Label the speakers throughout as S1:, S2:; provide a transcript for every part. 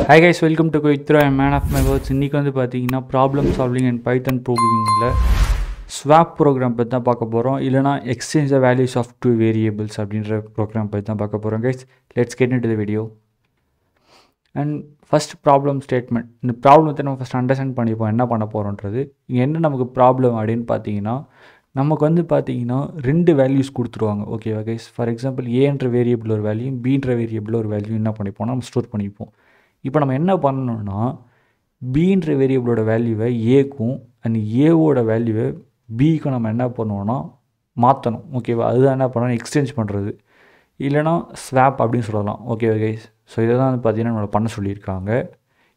S1: Hi guys, welcome to Koithra. I'm man of my words. இன்னைக்கு வந்து பார்த்தீங்கன்னா problem solving and python ப்ரோக்ராமிங்கில் swap program பற்றி தான் பார்க்க போகிறோம். இல்லைனா exchange the values of two variables அப்படின்ற ப்ரோக்ராம் பற்றி தான் பார்க்க போகிறோம். Guys, let's get into the video. And first problem statement. இந்த ப்ராப்ளத்தை நம்ம ஃபஸ்ட் அண்டர்ஸ்டாண்ட் பண்ணிப்போம் என்ன பண்ண போகிறோன்றது. இங்கே என்ன நமக்கு ப்ராப்ளம் அப்படின்னு பார்த்தீங்கன்னா, நமக்கு வந்து பார்த்தீங்கன்னா ரெண்டு வேல்யூஸ் கொடுத்துருவாங்க. ஓகேவா கைஸ்? ஃபார் எக்ஸாம்பிள் ஏன்ற வேரியபிள் ஒரு வேல்யூ, பீன்ற வேரியபிள் ஒரு வேல்யூ என்ன பண்ணிப்போம், நம்ம ஸ்டோர் பண்ணிப்போம். இப்போ நம்ம என்ன பண்ணணும்னா, பீன்ற வேரியபிளோட வேல்யூவை ஏக்கும் அண்ட் ஏவோட வேல்யூவை பிக்கும் நம்ம என்ன பண்ணுவோம்னா மாற்றணும். ஓகேவா? அதுதான் என்ன பண்ணணும், எக்ஸ்சேஞ்ச் பண்ணுறது, இல்லைனா ஸ்வாப் அப்படின்னு சொல்லலாம். ஓகேவா கைஸ்? ஸோ இதை தான் வந்து பார்த்தீங்கன்னா நம்மளை பண்ண சொல்லியிருக்காங்க.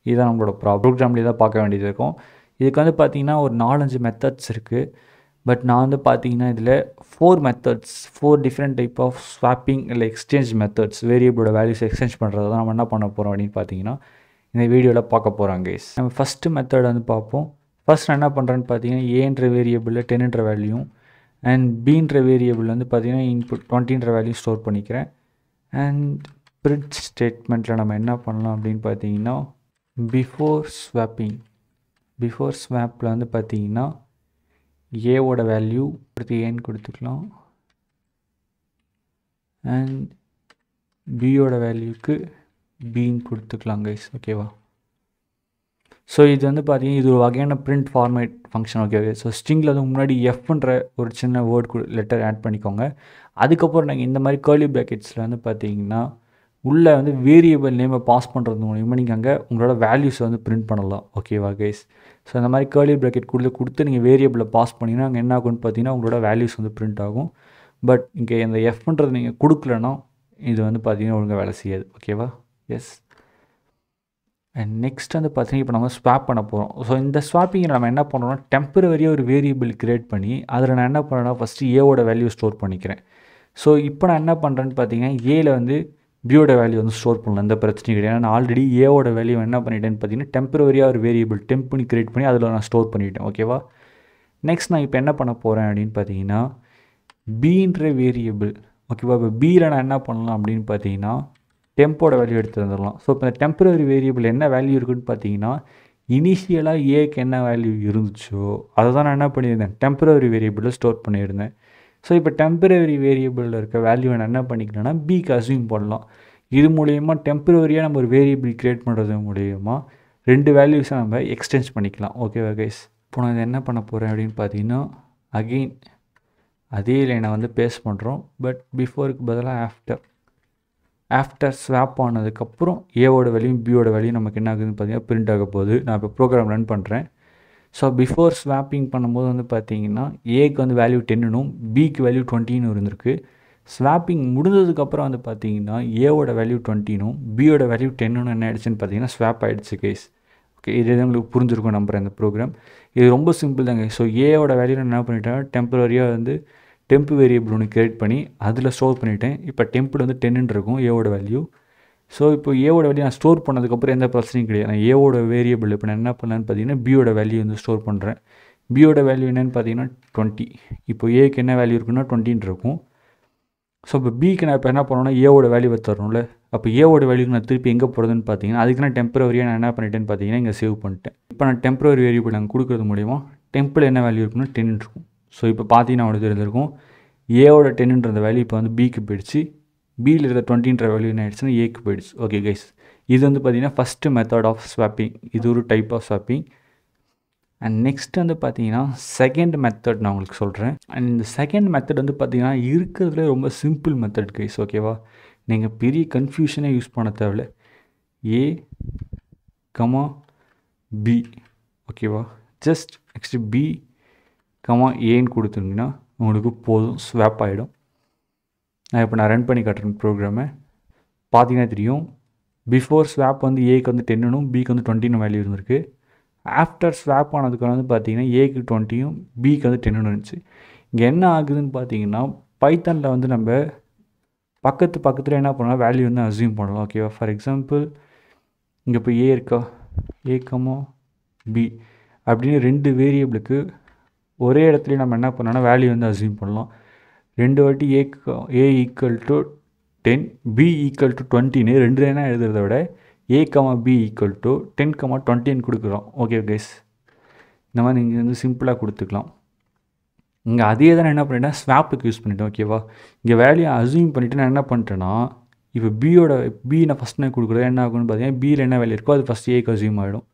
S1: இதுதான் நம்மளோட ப்ரோக்ராம்லேயே தான் பார்க்க வேண்டியது இருக்கும். இதுக்கு வந்து பார்த்திங்கன்னா ஒரு 4-5 மெத்தட்ஸ் இருக்குது. பட் நான் வந்து பார்த்தீங்கன்னா இதில் 4 methods, 4 different type of swapping இல்லை எக்ஸ்சேஞ்ச் மெத்தட்ஸ், வேரியபிளோட வேல்யூஸ் எக்ஸ்சேஞ்ச் பண்ணுறது தான் நம்ம என்ன பண்ண போகிறோம் அப்படின்னு பார்த்தீங்கன்னா இந்த வீடியோவில் பார்க்க போகிறோம் கைஸ். நம்ம ஃபஸ்ட்டு மெத்தட் வந்து பார்ப்போம். ஃபஸ்ட் நான் என்ன பண்ணுறேன்னு பார்த்தீங்கன்னா ஏன்ற வேரியபிளில் 10ன்ற வேல்யூ அண்ட் பீன்ற வேரியபிள் வந்து பார்த்தீங்கன்னா இன்புட் 20ன்ற வேல்யூ ஸ்டோர் பண்ணிக்கிறேன். அண்ட் பிரிண்ட் ஸ்டேட்மெண்ட்டில் நம்ம என்ன பண்ணலாம் அப்படின்னு பார்த்தீங்கன்னா பிஃபோர் ஸ்வாப்பில் வந்து பார்த்தீங்கன்னா ஏவோட வேல்யூ கொடுத்து ஏன்னு கொடுத்துக்கலாம் அண்ட் பியோட வேல்யூக்கு பின்னு கொடுத்துக்கலாம் கைஸ். ஓகேவா? ஸோ இது வந்து பார்த்தீங்கன்னா இது ஒரு வகையான print format function. Okay. So ஸ்ட்ரிங்கில் வந்து முன்னாடி எஃப்ன்ற ஒரு சின்ன வேர்ட் லெட்டர் ஆட் பண்ணிக்கோங்க. அதுக்கப்புறம் நீங்கள் இந்த மாதிரி கர்லி ப்ராக்கெட்ஸில் வந்து பார்த்தீங்கன்னா உள்ளே வந்து வேரியபிள் நேமை பாஸ் பண்ணுறது மூலிமா நீங்கள் அங்கே உங்களோட வேல்யூஸை வந்து பிரிண்ட் பண்ணலாம். ஓகேவா கைஸ்? ஸோ இந்த மாதிரி கர்லி ப்ராக்கெட் கொடுத்து நீங்கள் வேரியபிளை பாஸ் பண்ணிங்கன்னா அங்கே என்ன ஆகும்னு பார்த்தீங்கன்னா உங்களோட வேல்யூஸ் வந்து பிரிண்ட் ஆகும். பட் இங்கே இந்த எஃப்ன்றது நீங்கள் கொடுக்கலன்னா இது வந்து பார்த்தீங்கன்னா ஒழுங்காக வேலை செய்யாது. ஓகேவா? எஸ். அண்ட் நெக்ஸ்ட் வந்து பார்த்தீங்கன்னா இப்போ நம்ம ஸ்வாப் பண்ண போகிறோம். ஸோ இந்த ஸ்வாப்பிங்கை நம்ம என்ன பண்ணுறோம்னா டெம்பரரியாக ஒரு வேரியபிள் க்ரியேட் பண்ணி அதில் நான் என்ன பண்ணுறேன்னா ஃபஸ்ட்டு ஏவோட வேல்யூ ஸ்டோர் பண்ணிக்கிறேன். ஸோ இப்போ நான் என்ன பண்ணுறேன்னு பார்த்தீங்கன்னா ஏல வந்து பியோட வேல்யூ வந்து ஸ்டோர் பண்ணலாம், எந்த பிரச்சனையும் கிடையாது. நான் ஆல்ரெடி ஏவோட வேல்யூ என்ன பண்ணிட்டேன்னு பார்த்தீங்கன்னா டெம்பரரியாக ஒரு வேரியபிள் டெம்ப்னு கிரியேட் பண்ணி அதில் நான் ஸ்டோர் பண்ணிவிட்டேன். ஓகேவா? நெக்ஸ்ட் நான் இப்போ என்ன பண்ண போகிறேன் அப்படின்னு பார்த்தீங்கன்னா பீன்ற வேரியபிள். ஓகேவா? இப்போ பியில் நான் என்ன பண்ணலாம் அப்படின்னு பார்த்தீங்கன்னா டெம்போட வேல்யூ எடுத்து வந்துடலாம். ஸோ இப்போ இந்த டெம்பரரி வேரியபிள் என்ன வேல்யூ இருக்குதுன்னு பார்த்தீங்கன்னா இனிஷியலாக ஏக்கு என்ன வேல்யூ இருந்துச்சோ அதை தான் நான் என்ன பண்ணியிருந்தேன் டெம்பரரி வேரியபிளில் ஸ்டோர் பண்ணியிருந்தேன். ஸோ இப்போ டெம்பரரி வேரியபிளில் இருக்க வேல்யூவை நான் என்ன பண்ணிக்கலாம்னா பிக்கு அஸ்யூம் பண்ணலாம். இது மூலயமா டெம்பரரியாக நம்ம ஒரு வேரியபிள் க்ரியேட் பண்ணுறது மூலயமா ரெண்டு வேல்யூஸை நம்ம எக்ஸ்டென்ஸ் பண்ணிக்கலாம். ஓகேவா கைஸ்? இப்போ நான் இதை என்ன பண்ண போகிறேன் அப்படின்னு பார்த்தீங்கன்னா அகெயின் அதே லைனை வந்து பேஸ்ட் பண்ணுறோம். பட் பிஃபோருக்கு பதிலாக ஆஃப்டர் ஸ்வாப் ஆனதுக்கப்புறம் ஏவோட வேல்யூ பியோட வேல்யூ நமக்கு என்ன ஆகுதுன்னு பார்த்தீங்கன்னா பிரிண்ட் ஆக போகுது. நான் இப்போ ப்ரோக்ராம் ரன் பண்ணுறேன். ஸோ பிஃபோர் ஸ்வாப்பிங் பண்ணும்போது வந்து பார்த்தீங்கன்னா ஏக்கு வந்து வேல்யூ 10னும் பிக்கு வேல்யூ 20ன்னு இருந்திருக்கு. ஸ்வாப்பிங் முடிஞ்சதுக்கப்புறம் வந்து பார்த்தீங்கன்னா ஏவோட வேல்யூ 20னும் பியோட வேல்யூ 10ன்னு என்ன ஆயிடுச்சுன்னு பார்த்தீங்கன்னா ஸ்வாப் ஆகிடுச்சு கைஸ். ஓகே, இது உங்களுக்கு புரிஞ்சிருக்கும் நம்புகிறேன் இந்த ப்ரோக்ராம். இது ரொம்ப சிம்பிள் தாங்க. ஸோ ஏவோட வேல்யூ நான் என்ன பண்ணிட்டேன் டெம்பரரியாக வந்து டெம்ப் வேரியபிள் ஒன்று கிரியேட் பண்ணி அதில் ஸ்டோர் பண்ணிவிட்டேன். இப்போ டெம்பில் வந்து 10ன்னு இருக்கும் ஏவோட வேல்யூ. ஸோ இப்போ ஏவோட வேல்யூ நான் ஸ்டோர் பண்ணதுக்கப்புறம் எந்த பிரச்சனையும் கிடையாது. நான் ஏவோட வேரியபிள் இப்போ நான் என்ன பண்ணலான்னு பார்த்தீங்கன்னா பியோட வேல்யூ வந்து ஸ்டோர் பண்ணுறேன். பியோட வேல்யூ என்னென்னு பார்த்தீங்கன்னா 20. இப்போ ஏக்கு என்ன வேல்யூ இருக்குன்னா 20ன்னு இருக்கும். ஸோ இப்போ பிக்கு நான் இப்போ என்ன பண்ணணும்னா ஏவோட வேல்யூ தரணும்ல. அப்போ ஏவோட வேல்யூக்கு நான் திருப்பி எங்கே போகிறதுன்னு பார்த்தீங்கன்னா அதுக்கு நான் டெம்பரரியாக நான் என்ன பண்ணிட்டேன்னு பார்த்தீங்கன்னா இங்கே சேவ் பண்ணிட்டேன். இப்போ நான் டெம்பரரி வேரியபிள் நாங்கள் கொடுக்குறது மூலிமா டெம்பில் என்ன வேல்யூ இருக்குன்னா 10 இருக்கும். ஸோ இப்போ பார்த்தீங்கன்னா அவனுக்கு தெரிஞ்சிருக்கும் ஏவோட 10ன்ற வேல்யூ இப்போ வந்து பிக்கு போயிடுச்சு, பியில் இருக்கிற 20ன்ற வேல்யூ என்ன ஆயிடுச்சுன்னா ஏக்கு போயிடுச்சு. ஓகே கைஸ், இது வந்து பார்த்தீங்கன்னா ஃபஸ்ட்டு மெத்தட் ஆஃப் ஸ்வாப்பிங். இது ஒரு type of swapping. And next வந்து பார்த்தீங்கன்னா செகண்ட் மெத்தட் நான் உங்களுக்கு சொல்கிறேன். அண்ட் இந்த செகண்ட் மெத்தட் வந்து பார்த்தீங்கன்னா இருக்கிறதுல ரொம்ப சிம்பிள் மெத்தட் கைஸ். ஓகேவா? நீங்கள் பெரிய கன்ஃபியூஷனே யூஸ் பண்ண தேவையில்ல. ஏ கமா பி. ஓகேவா? ஜஸ்ட் நெக்ஸ்ட்டு பி கமா ஏன்னு கொடுத்துருங்கன்னா உங்களுக்கு போதும், ஸ்வாப் ஆகிடும். இப்போ நான் ரன் பண்ணி காட்டுறேன் ப்ரோக்ராமை. பார்த்தீங்கன்னா தெரியும் பிஃபோர் ஸ்வாப் வந்து ஏக்கு வந்து 10னும் பிக்கு வந்து 20ன்னு வேல்யூ இருந்திருக்கு. ஆஃப்டர் ஸ்வாப் ஆனதுக்கு வந்து பார்த்தீங்கன்னா ஏக்கு 20யும் பிக்கு வந்து 10ன்னு இருந்துச்சு. இங்கே என்ன ஆகுதுன்னு பார்த்தீங்கன்னா பைத்தனில் வந்து நம்ம பக்கத்தில் என்ன பண்ணலாம் வேல்யூ வந்து அஸ்யூம் பண்ணலாம். ஓகேவா? ஃபார் எக்ஸாம்பிள் இங்கே இப்போ ஏ இருக்கா, ஏ கமா பி அப்படின்னு ரெண்டு வேரியபிளுக்கு ஒரே இடத்துலையும் நம்ம என்ன பண்ணோன்னா வேல்யூ வந்து அஸ்யூம் பண்ணலாம். ரெண்டு வாட்டி A equal to 10 B equal to 20ன்னு ரெண்டு லைனாக எழுதுறத விட a, b ஈக்குவல் டு 10, 20 கொடுக்குறோம். ஓகே கைஸ், இந்த மாதிரி நீங்கள் வந்து சிம்பிளாக கொடுத்துக்கலாம். இங்கே அதே தான் என்ன பண்ணிட்டேன், ஸ்வாப்புக்கு யூஸ் பண்ணிட்டேன். ஓகேவா, இங்கே வேல்யூ அஸ்யூம் பண்ணிவிட்டு நான் என்ன பண்ணிட்டேன்னா, இப்போ பி நான் ஃபஸ்ட் நான் கொடுக்குறது என்ன ஆகும்னு பார்த்தீங்கன்னா, பியில் என்ன வேல்யூ இருக்கோ அது ஃபஸ்ட் ஏக்கு அஸ்யூம் ஆகிடும்,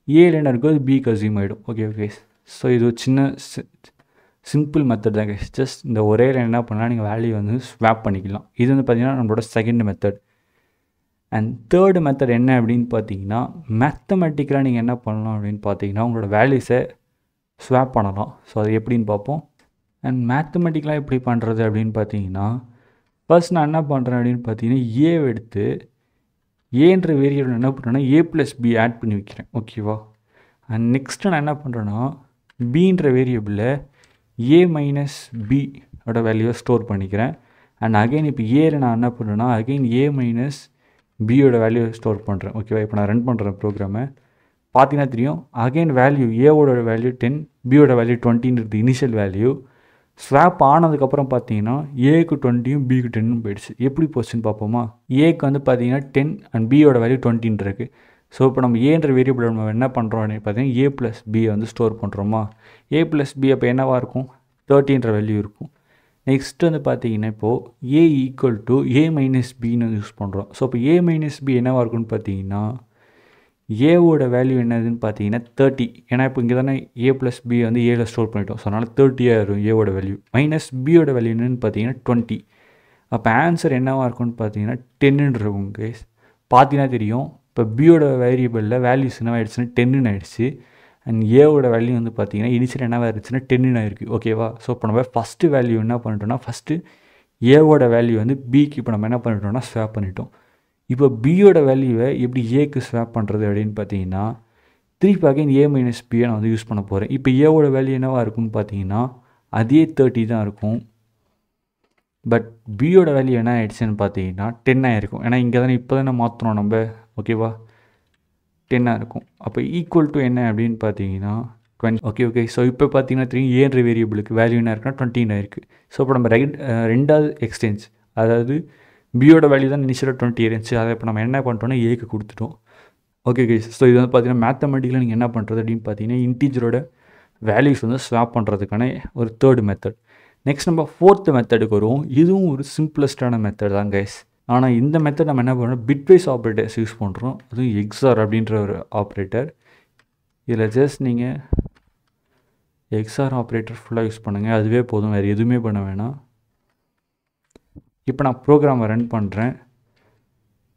S1: ஏல என்ன இருக்கோ அது பிக்கு அஸ்யூம் ஆகிடும். ஓகே கைஸ், ஸோ இது ஒரு சின்ன சிம்பிள் மெத்தட் தான் கைஸ். ஜஸ்ட் இந்த ஒரே லைன் என்ன பண்ணலாம், நீங்கள் வேல்யூ வந்து ஸ்வாப் பண்ணிக்கலாம். இது வந்து பார்த்தீங்கன்னா நம்மளோட second method. And third method என்ன அப்படின்னு பார்த்தீங்கன்னா, மேத்தமெட்டிக்கலாக நீங்கள் என்ன பண்ணலாம் அப்படின்னு பார்த்தீங்கன்னா, உங்களோட வேல்யூஸை ஸ்வாப் பண்ணலாம். ஸோ அது எப்படின்னு பார்ப்போம். அண்ட் மேத்தமெட்டிக்கலாக எப்படி பண்ணுறது அப்படின்னு பார்த்தீங்கன்னா, ஃபர்ஸ்ட் நான் என்ன பண்ணுறேன் அப்படின்னு பார்த்தீங்கன்னா, ஏவை எடுத்து ஏன்ற வேரியபிள் என்ன பண்ணுறேன்னா a + b ஆட் பண்ணி வைக்கிறேன். ஓகேவா, அண்ட் நெக்ஸ்ட்டு நான் என்ன பண்ணுறேன்னா, பின்ற வேரியபிளில் a - b ஓட வேல்யூவை ஸ்டோர் பண்ணிக்கிறேன். அண்ட் அகைன் இப்போ ஏல நான் என்ன பண்ணுறேன்னா, அகைன் a - b ஓட வேல்யூவை ஸ்டோர் பண்ணுறேன். ஓகேவா, இப்போ நான் ரன் பண்ணுறேன் ப்ரோக்ராமை பார்த்தீங்கன்னா தெரியும். அகைன் வேல்யூ ஏவோட வேல்யூ 10, பியோட வேல்யூ 20ன்றது இனிஷியல் வேல்யூ. ஸ்வாப் ஆனதுக்கப்புறம் பார்த்தீங்கன்னா ஏக்கு 20யும் பிக்கு 10ம் போயிடுச்சு. எப்படி போச்சுன்னு பார்ப்போமா. ஏக்கு வந்து பார்த்தீங்கன்னா 10 அண்ட் பியோட வேல்யூ 20 இருக்குது. ஸோ இப்போ நம்ம ஏன்ற வேரியபிள் நம்ம என்ன பண்ணுறோம் அப்படின்னு பார்த்தீங்கன்னா, a + b வந்து ஸ்டோர் பண்ணுறோமா. a + b அப்போ என்னவாக இருக்கும், 30ன்ற வேல்யூ இருக்கும். நெக்ஸ்ட் வந்து பார்த்தீங்கன்னா இப்போது a = a - bன்னு யூஸ் பண்ணுறோம். ஸோ இப்போ a - b என்னவாக இருக்குன்னு பார்த்தீங்கன்னா, ஏவோட வேல்யூ என்னதுன்னு பார்த்தீங்கன்னா 30. ஏன்னா இப்போ இங்கே தானே a + b வந்து ஏல ஸ்டோர் பண்ணிட்டோம். ஸோ அதனால் 30 ஆயிரும் ஏவோட வேல்யூ. -பியோட வேல்யூ என்னன்னு பார்த்தீங்கன்னா 20. அப்போ ஆன்சர் என்னவாக இருக்கும்னு பார்த்தீங்கன்னா 10ன்னு இருக்கும் கைஸ். பார்த்தீங்கன்னா தெரியும், இப்போ பியோட வேரியபிளில் வேல்யூஸ் என்னவாயிடுச்சுன்னா 10ன்னு ஆயிடுச்சு. அண்ட் ஏவோட வேல்யூ வந்து பார்த்தீங்கன்னா இனிஷியல் என்னவாக இருந்துச்சுன்னா 10ன்னு ஆயிருக்கு. ஓகேவா, ஸோ இப்போ நம்ம ஃபஸ்ட்டு வேல்யூ என்ன பண்ணிட்டோம்னா, ஃபஸ்ட்டு ஏவோட வேல்யூ வந்து பிக்கு இப்போ நம்ம என்ன பண்ணிட்டோம்னா ஸ்வாப் பண்ணிட்டோம். இப்போ பியோட வேல்யூவை எப்படி ஏக்கு ஸ்வாப் பண்ணுறது அப்படின்னு பார்த்தீங்கன்னா, திருப்பி அகைன் a - b நான் வந்து யூஸ் பண்ண போகிறேன். இப்போ ஏவோட வேல்யூ என்னவாக இருக்குன்னு பார்த்தீங்கன்னா அதே 30 தான் இருக்கும். பட் பியோட வேல்யூ என்ன ஆகிடுச்சுன்னு பார்த்தீங்கன்னா 10 ஆகிருக்கும். ஏன்னா இங்கே தானே இப்போ தானே மாற்றணும் நம்ம. ஓகேவா, 10 இருக்கும். அப்போ ஈக்குவல் டு என்ன அப்படின்னு பார்த்தீங்கன்னா 20. ஓகே, ஸோ இப்போ பார்த்தீங்கன்னா தெரியும் ஏன்ற வேரியபிளுக்கு வேல்யூ என்ன இருக்குன்னா 20 ஆயிருக்கு. ஸோ இப்போ நம்ம ரெண்டாவது எக்ஸ்சேஞ்ச், அதாவது பியோட வேல்யூ தான் இனிஷியலாக 20 இருந்துச்சு, அதை இப்போ நம்ம என்ன பண்ணிட்டோம்னா ஏக்கு கொடுத்துட்டோம். ஓகே கைஸ், ஸோ இது வந்து பார்த்தீங்கன்னா மேத்தமெட்டிக்கலாக நீங்கள் என்ன பண்ணுறது அப்படின்னு பார்த்தீங்கன்னா, இன்டீஜரோட வேல்யூஸ் வந்து ஸ்வாப் பண்ணுறதுக்கான ஒரு தேர்ட் மெத்தட். நெக்ஸ்ட் நம்ம ஃபோர்த்து மெத்தடுக்கு வருவோம். இதுவும் ஒரு சிம்பிளஸ்டான மெத்தட் தான் கைஸ். ஆனால் இந்த மெத்தட் நம்ம என்ன பண்ணுறோம், பிட்வைஸ் ஆப்ரேட்டர்ஸ் யூஸ் பண்ணுறோம். அதுவும் எக்ஸார் அப்படின்ற ஒரு ஆப்ரேட்டர். இதில் ஜஸ்ட் நீங்கள் எக்ஸார் ஆப்ரேட்டர் ஃபுல்லாக யூஸ் பண்ணுங்கள், அதுவே போதும், வேறு எதுவுமே பண்ண வேணாம். இப்போ நான் ப்ரோக்ராமை ரன் பண்ணுறேன்.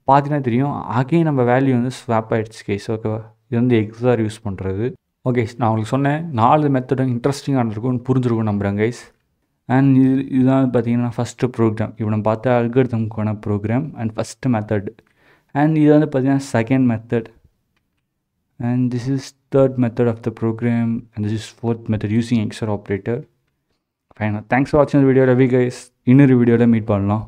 S1: பார்த்தீங்கன்னா தெரியும் அகைன் நம்ம வேல்யூ வந்து ஸ்வாப் ஆகிடுச்சு கைஸ். ஓகேவா, இது வந்து எக்ஸார் யூஸ் பண்ணுறது. ஓகே, நான் உங்களுக்கு சொன்னேன் 4 மெத்தடும் இன்ட்ரெஸ்டிங்காக இருக்கும்னு புரிஞ்சிருக்கும் நம்புகிறேன் கைஸ். அண்ட் இதுதான் பார்த்தீங்கன்னா ஃபஸ்ட்டு ப்ரோக்ராம். இப்போ நம்ம பார்த்த அல்காரிதம்க்கான program and first method. And இது வந்து பார்த்தீங்கன்னா second method. And this is third method of the program. And this is fourth method using XOR operator. Fine, thanks for வாட்சிங் த வீடியோ. ரவி கைஸ், இன்னொரு வீடியோவில் மீட் பண்ணலாம்.